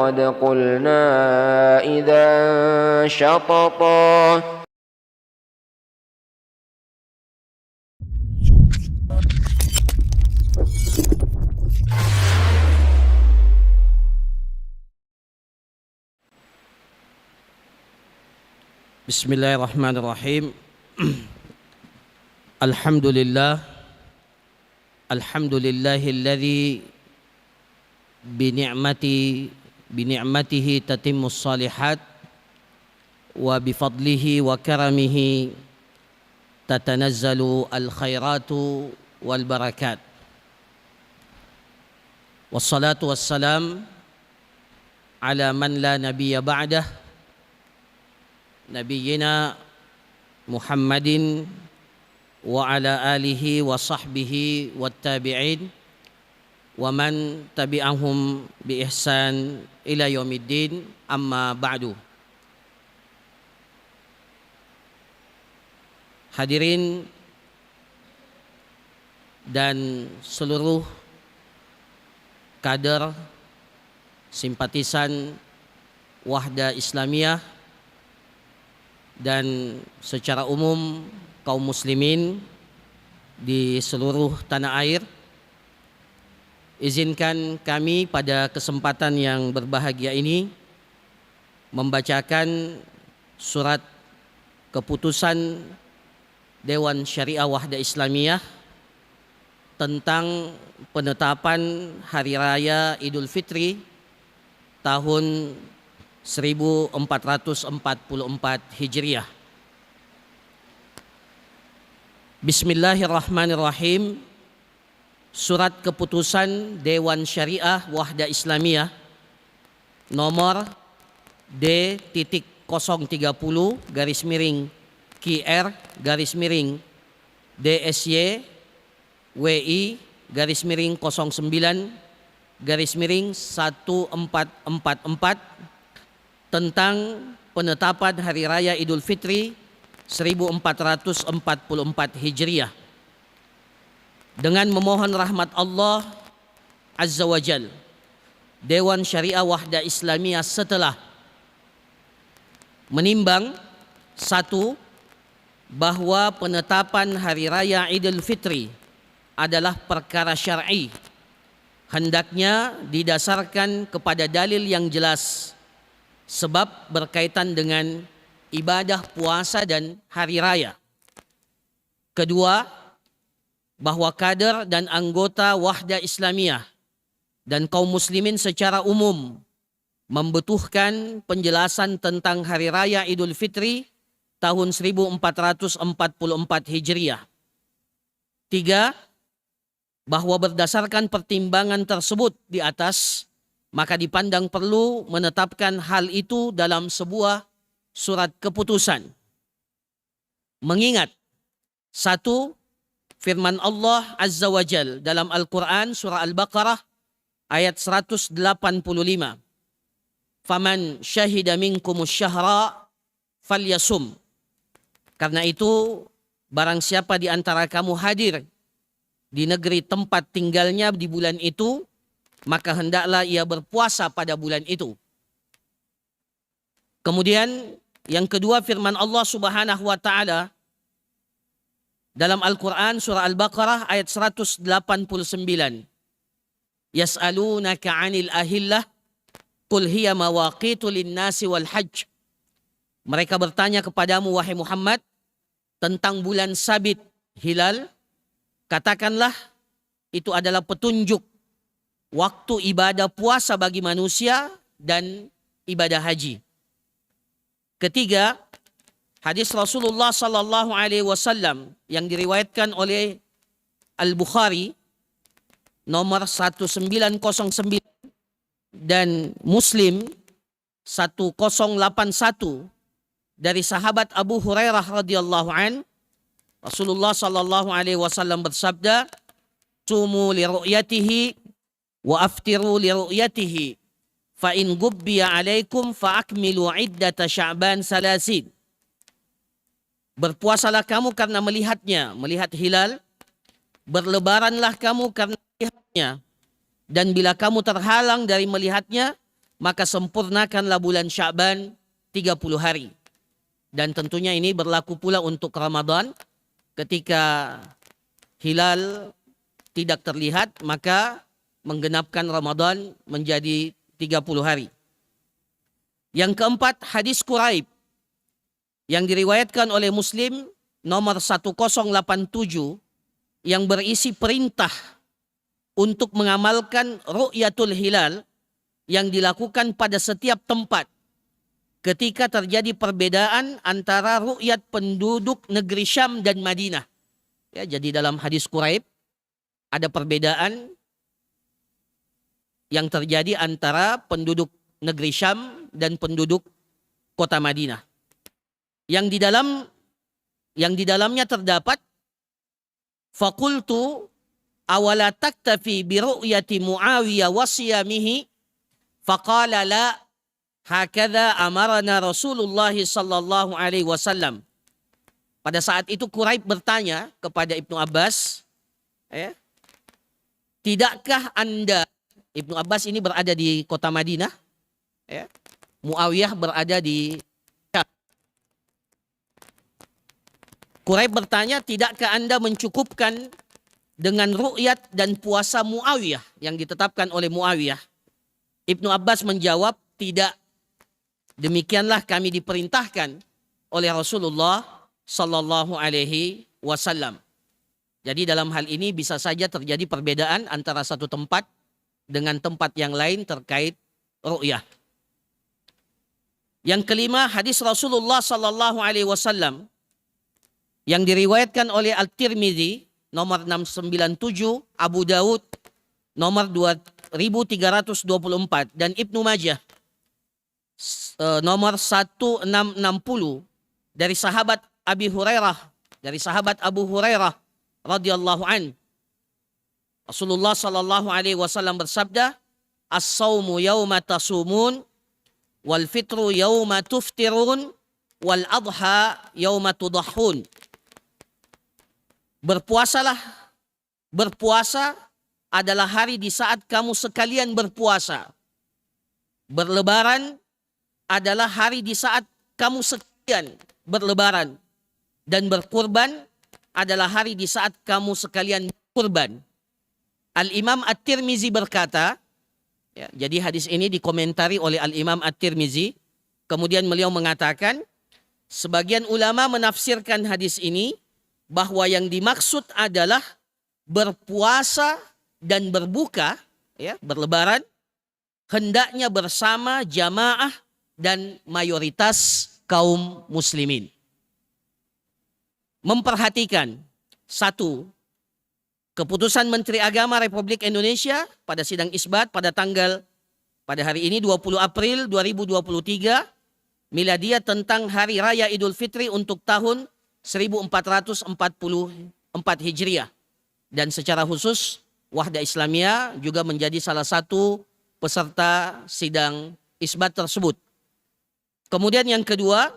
قد قلنا إذا شططا. Bismillahirrahmanirrahim. Alhamdulillahilladzi bini'matihi tatimmus shalihat wa bifadlihi wa karamihi tatanazzalu al-khairatu wal barakat. Wassalatu wassalam ala man la nabiyya ba'dah, nabiyyina Muhammadin wa ala alihi wa sahbihi wat tabi'in wa man tabi'ahum bi ihsan ila yaumiddin, amma ba'du. Hadirin dan seluruh kader simpatisan Wahda Islamiyah dan secara umum kaum muslimin di seluruh tanah air, izinkan kami pada kesempatan yang berbahagia ini membacakan surat keputusan Dewan Syariah Wahda Islamiyah tentang penetapan Hari Raya Idul Fitri tahun 1444 Hijriah. Bismillahirrahmanirrahim. Surat keputusan Dewan Syariah Wahda Islamiyah nomor D.KR-QR-DSY WI _09-1444 tentang penetapan Hari Raya Idul Fitri 1444 Hijriah dengan memohon rahmat Allah Azza wa Jal. Dewan Syariah Wahda Islamiyah setelah menimbang, satu, bahwa penetapan Hari Raya Idul Fitri adalah perkara syar'i, hendaknya didasarkan kepada dalil yang jelas, sebab berkaitan dengan ibadah puasa dan hari raya. Kedua, bahwa kader dan anggota Wahda Islamiyah dan kaum muslimin secara umum membutuhkan penjelasan tentang Hari Raya Idul Fitri tahun 1444 Hijriah. Tiga, bahwa berdasarkan pertimbangan tersebut di atas, maka dipandang perlu menetapkan hal itu dalam sebuah surat keputusan. Mengingat, satu, firman Allah Azza wa Jal dalam Al-Quran surah Al-Baqarah ayat 185. Faman syahida minkumus syahra falyasum. Karena itu, barang siapa di antara kamu hadir di negeri tempat tinggalnya di bulan itu, maka hendaklah ia berpuasa pada bulan itu. Kemudian yang kedua, firman Allah Subhanahu wa taala dalam Al-Qur'an surah Al-Baqarah ayat 189. Yas'alunaka 'anil ahillah qul hiya mawaqitu lin-nasi wal hajj. Mereka bertanya kepadamu wahai Muhammad tentang bulan sabit hilal. Katakanlah itu adalah petunjuk waktu ibadah puasa bagi manusia dan ibadah haji. Ketiga, hadis Rasulullah sallallahu alaihi wasallam yang diriwayatkan oleh Al-Bukhari nomor 1909 dan Muslim 1081 dari sahabat Abu Hurairah radhiyallahu an. Rasulullah sallallahu alaihi wasallam bersabda, "Sumu li ru'yatihi wa aftiru li ru'yatihi, fa in gubbiya 'alaikum fa akmilu 'iddata Sya'ban salasin." Berpuasalah kamu karena melihatnya, melihat hilal. Berlebaranlah kamu karena melihatnya. Dan bila kamu terhalang dari melihatnya, maka sempurnakanlah bulan Sya'ban 30 hari. Dan tentunya ini berlaku pula untuk Ramadan. Ketika hilal tidak terlihat, maka menggenapkan Ramadan menjadi 30 hari. Yang keempat, hadis Quraib yang diriwayatkan oleh Muslim nomor 1087 yang berisi perintah untuk mengamalkan ru'yatul hilal yang dilakukan pada setiap tempat ketika terjadi perbedaan antara ru'yat penduduk negeri Syam dan Madinah. Ya, jadi dalam hadis Quraib ada perbedaan yang terjadi antara penduduk negeri Syam dan penduduk kota Madinah. Yang di dalamnya terdapat faqultu awala taktafi bi ru'yati Muawiyah wa siyamihi faqala la hakadha amarana Rasulullah sallallahu alaihi wasallam. Pada saat itu Quraib bertanya kepada Ibnu Abbas, tidakkah Anda, Ibnu Abbas ini berada di kota Madinah, Muawiyah berada di Syam. Quraib bertanya, tidakkah Anda mencukupkan dengan ru'yat dan puasa Muawiyah yang ditetapkan oleh Muawiyah? Ibnu Abbas menjawab, tidak. Demikianlah kami diperintahkan oleh Rasulullah sallallahu alaihi wasallam. Jadi dalam hal ini bisa saja terjadi perbedaan antara satu tempat dengan tempat yang lain terkait ru'yah. Yang kelima, hadis Rasulullah sallallahu alaihi wasallam yang diriwayatkan oleh At-Tirmidzi nomor 697, Abu Daud nomor 2324 dan Ibnu Majah nomor 1660 dari sahabat Abu Hurairah radhiyallahu an. Rasulullah sallallahu alaihi wasallam bersabda, "As-saumu yauma tasumun wal fitru yauma tuftirun wal adha yauma tudahhun." Berpuasa adalah hari di saat kamu sekalian berpuasa. Berlebaran adalah hari di saat kamu sekalian berlebaran. Dan berkurban adalah hari di saat kamu sekalian berkurban. Al-Imam At-Tirmizi berkata, jadi hadis ini dikomentari oleh Al-Imam At-Tirmizi. Kemudian beliau mengatakan, sebagian ulama menafsirkan hadis ini bahwa yang dimaksud adalah berpuasa dan berbuka, berlebaran, hendaknya bersama jamaah dan mayoritas kaum muslimin. Memperhatikan, satu, keputusan Menteri Agama Republik Indonesia pada sidang isbat pada hari ini 20 April 2023 Miladiyah tentang Hari Raya Idul Fitri untuk tahun 1444 Hijriah. Dan secara khusus Wahda Islamiyah juga menjadi salah satu peserta sidang isbat tersebut. Kemudian yang kedua,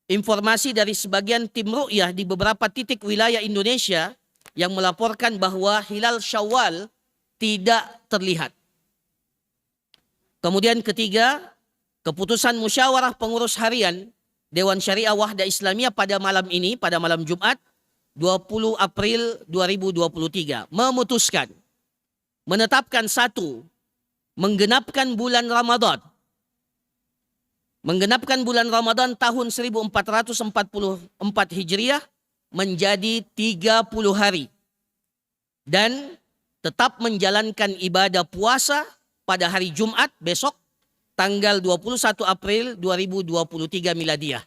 informasi dari sebagian tim ru'yah di beberapa titik wilayah Indonesia yang melaporkan bahwa hilal Syawal tidak terlihat. Kemudian ketiga, keputusan musyawarah pengurus harian Dewan Syariah Wahda Islamiyah pada malam ini, pada malam Jumat 20 April 2023 memutuskan menetapkan satu, menggenapkan bulan Ramadan tahun 1444 Hijriah menjadi 30 hari dan tetap menjalankan ibadah puasa pada hari Jumat besok tanggal 21 April 2023 Miladiyah.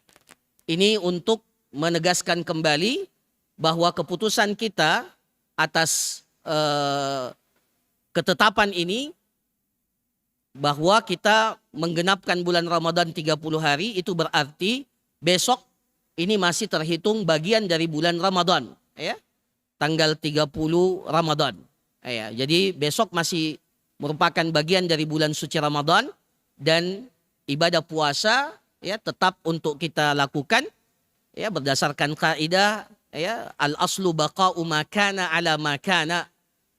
Ini untuk menegaskan kembali bahwa keputusan kita atas ketetapan ini, bahwa kita menggenapkan bulan Ramadan 30 hari, itu berarti besok ini masih terhitung bagian dari bulan Ramadan, tanggal 30 Ramadan. Jadi besok masih merupakan bagian dari bulan suci Ramadan dan ibadah puasa tetap untuk kita lakukan berdasarkan kaidah al aslu baqa'u ma kana ala ma kana,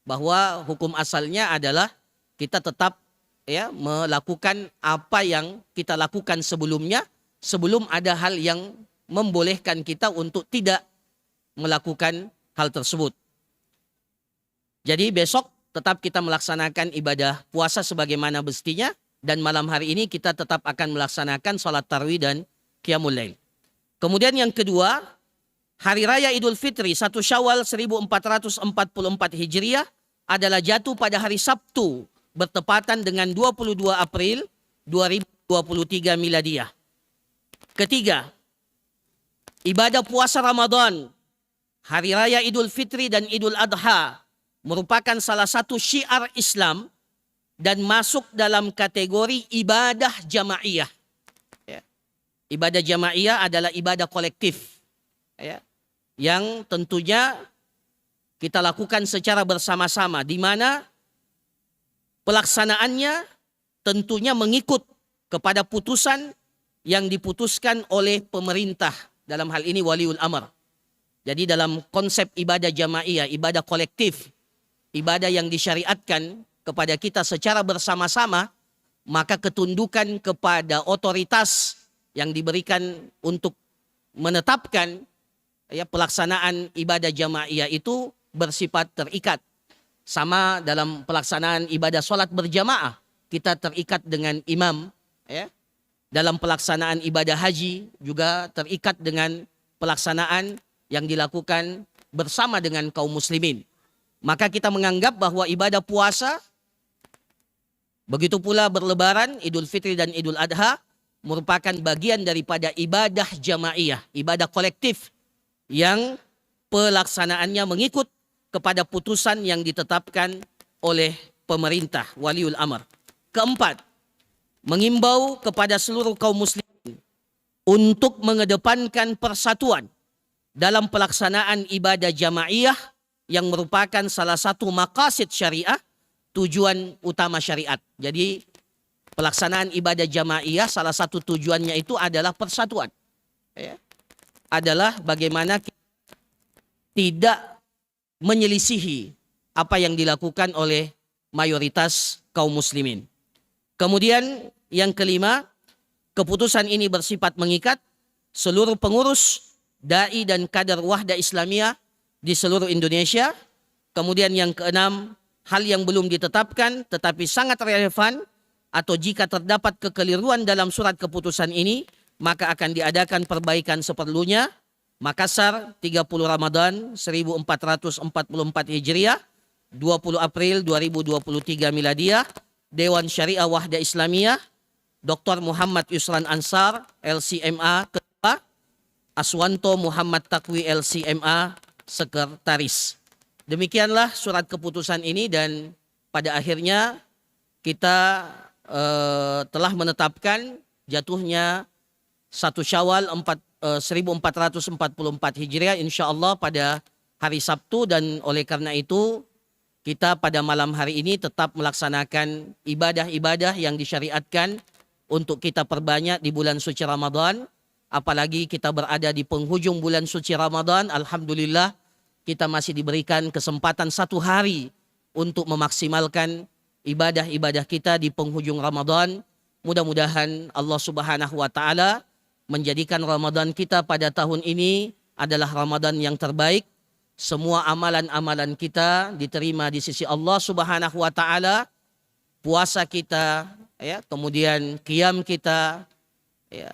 bahwa hukum asalnya adalah kita tetap ya melakukan apa yang kita lakukan sebelumnya, sebelum ada hal yang membolehkan kita untuk tidak melakukan hal tersebut. Jadi besok tetap kita melaksanakan ibadah puasa sebagaimana mestinya, dan malam hari ini kita tetap akan melaksanakan salat tarawih dan qiyamul lail. Kemudian yang kedua, Hari Raya Idul Fitri 1 Syawal 1444 Hijriah adalah jatuh pada hari Sabtu, bertepatan dengan 22 April 2023 Miladiah. Ketiga, ibadah puasa Ramadan, Hari Raya Idul Fitri dan Idul Adha merupakan salah satu syiar Islam dan masuk dalam kategori ibadah jamaiyah. Ya. Ibadah jamaiyah adalah ibadah kolektif, ya, yang tentunya kita lakukan secara bersama-sama, di mana pelaksanaannya tentunya mengikut kepada putusan yang diputuskan oleh pemerintah, dalam hal ini waliul amr. Jadi dalam konsep ibadah jamaiyah, ibadah kolektif, ibadah yang disyariatkan kepada kita secara bersama-sama, maka ketundukan kepada otoritas yang diberikan untuk menetapkan ya pelaksanaan ibadah jamaiyah itu bersifat terikat. Sama dalam pelaksanaan ibadah sholat berjamaah, kita terikat dengan imam. Ya. Dalam pelaksanaan ibadah haji juga terikat dengan pelaksanaan yang dilakukan bersama dengan kaum muslimin. Maka kita menganggap bahwa ibadah puasa, begitu pula berlebaran, Idul Fitri dan Idul Adha, merupakan bagian daripada ibadah jamaiyah, ibadah kolektif yang pelaksanaannya mengikut kepada putusan yang ditetapkan oleh pemerintah, waliul amr. Keempat, mengimbau kepada seluruh kaum muslimin untuk mengedepankan persatuan dalam pelaksanaan ibadah jamaiyah yang merupakan salah satu maqasid syariah, tujuan utama syariat. Jadi pelaksanaan ibadah jamaiyah salah satu tujuannya itu adalah persatuan. Ya. Adalah bagaimana kita tidak menyelisihi apa yang dilakukan oleh mayoritas kaum muslimin. Kemudian yang kelima, keputusan ini bersifat mengikat seluruh pengurus, dai dan kader Wahda Islamiyah di seluruh Indonesia. Kemudian yang keenam, hal yang belum ditetapkan tetapi sangat relevan atau jika terdapat kekeliruan dalam surat keputusan ini, maka akan diadakan perbaikan seperlunya. Makassar, 30 Ramadan 1444 Hijriah, 20 April 2023 Miladiah, Dewan Syariah Wahda Islamiyah, Dr. Muhammad Yusran Ansar, LCMA Ketua, Aswanto Muhammad Takwi, LCMA Sekretaris. Demikianlah surat keputusan ini, dan pada akhirnya kita telah menetapkan jatuhnya 1 Syawal 1444 Hijriah insyaallah pada hari Sabtu, dan oleh karena itu kita pada malam hari ini tetap melaksanakan ibadah-ibadah yang disyariatkan untuk kita perbanyak di bulan suci Ramadan. Apalagi kita berada di penghujung bulan suci Ramadan, alhamdulillah kita masih diberikan kesempatan 1 hari untuk memaksimalkan ibadah-ibadah kita di penghujung Ramadan. Mudah-mudahan Allah Subhanahu wa taala menjadikan Ramadan kita pada tahun ini adalah Ramadan yang terbaik. Semua amalan-amalan kita diterima di sisi Allah Subhanahu wa taala. Puasa kita, ya, kemudian qiyam kita, ya,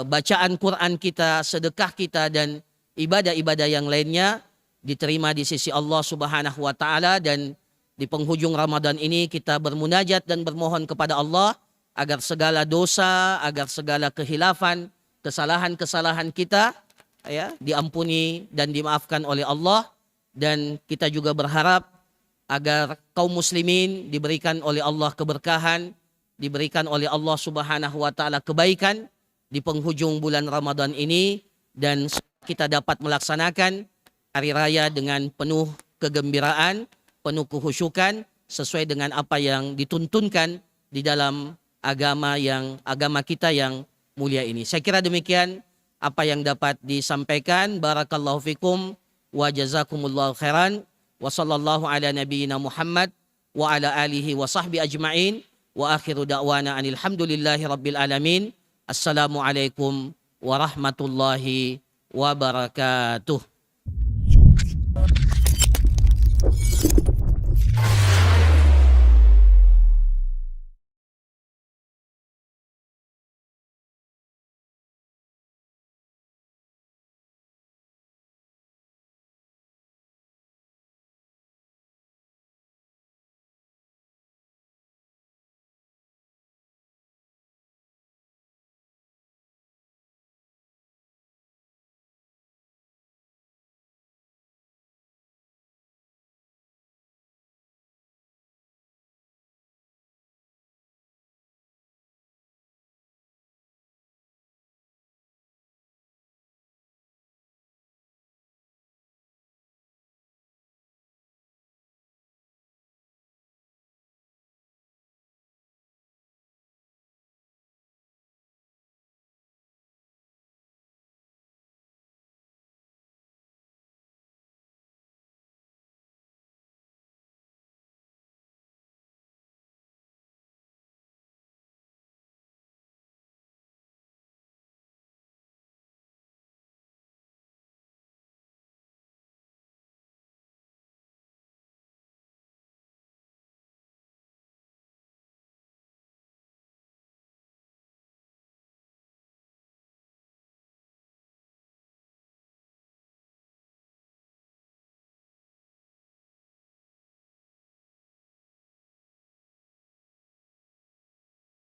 bacaan Quran kita, sedekah kita, dan ibadah-ibadah yang lainnya diterima di sisi Allah Subhanahu wa taala. Dan di penghujung Ramadan ini kita bermunajat dan bermohon kepada Allah agar segala dosa, agar segala kehilafan, kesalahan-kesalahan kita, ya, diampuni dan dimaafkan oleh Allah. Dan kita juga berharap agar kaum muslimin diberikan oleh Allah keberkahan, diberikan oleh Allah Subhanahu wa taala kebaikan di penghujung bulan Ramadan ini, dan kita dapat melaksanakan hari raya dengan penuh kegembiraan, penuh kehusyukan sesuai dengan apa yang dituntunkan di dalam agama kita yang mulia ini. Saya kira demikian apa yang dapat disampaikan. Barakallahu fikum wa jazakumullahu khairan wa sallallahu ala nabiyyina Muhammad wa ala alihi wa sahbi ajma'in. Wa akhiru da'wana anil hamdulillahi rabbil alamin. Assalamualaikum warahmatullahi wabarakatuh.